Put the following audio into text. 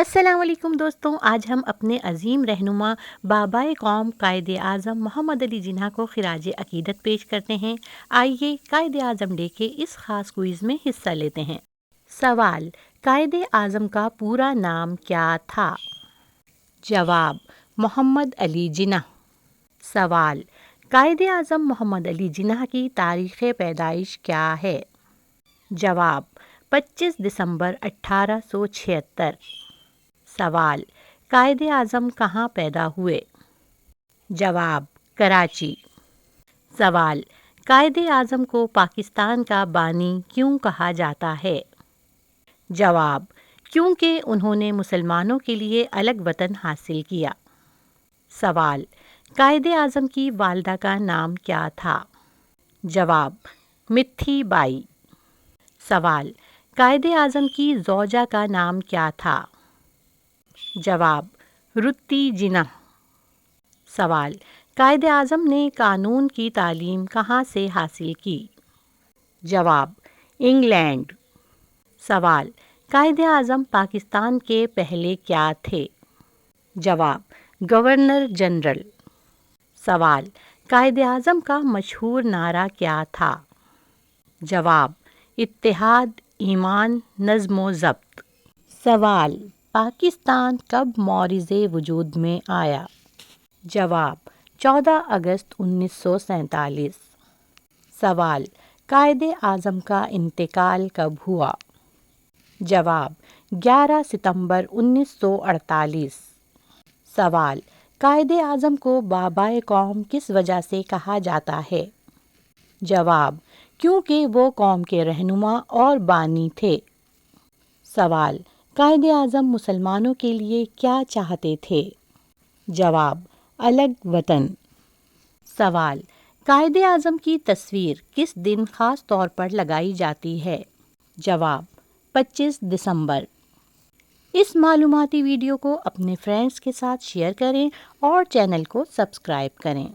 السلام علیکم دوستوں، آج ہم اپنے عظیم رہنما بابائے قوم قائد اعظم محمد علی جناح کو خراج عقیدت پیش کرتے ہیں۔ آئیے قائد اعظم ڈے کے اس خاص کوئز میں حصہ لیتے ہیں۔ سوال: قائد اعظم کا پورا نام کیا تھا؟ جواب: محمد علی جناح۔ سوال: قائد اعظم محمد علی جناح کی تاریخ پیدائش کیا ہے؟ جواب: 25 دسمبر 1876۔ سوال: قائد اعظم کہاں پیدا ہوئے؟ جواب: کراچی۔ سوال: قائد اعظم کو پاکستان کا بانی کیوں کہا جاتا ہے؟ جواب: کیونکہ انہوں نے مسلمانوں کے لیے الگ وطن حاصل کیا۔ سوال: قائد اعظم کی والدہ کا نام کیا تھا؟ جواب: مٹھی بائی۔ سوال: قائد اعظم کی زوجہ کا نام کیا تھا؟ جواب: رتی جناح۔ سوال: قائد اعظم نے قانون کی تعلیم کہاں سے حاصل کی؟ جواب: انگلینڈ۔ سوال: قائد اعظم پاکستان کے پہلے کیا تھے؟ جواب: گورنر جنرل۔ سوال: قائد اعظم کا مشہور نعرہ کیا تھا؟ جواب: اتحاد، ایمان، نظم و ضبط۔ سوال: پاکستان کب معرض وجود میں آیا؟ جواب: 14 اگست 1947۔ سوال: قائد اعظم کا انتقال کب ہوا؟ جواب: 11 ستمبر 1948۔ سوال: قائد اعظم کو بابائے قوم کس وجہ سے کہا جاتا ہے؟ جواب: کیونکہ وہ قوم کے رہنما اور بانی تھے۔ سوال: قائد اعظم مسلمانوں کے لیے کیا چاہتے تھے؟ جواب: الگ وطن۔ سوال: قائد اعظم کی تصویر کس دن خاص طور پر لگائی جاتی ہے؟ جواب: 25 دسمبر۔ اس معلوماتی ویڈیو کو اپنے فرینڈز کے ساتھ شیئر کریں اور چینل کو سبسکرائب کریں۔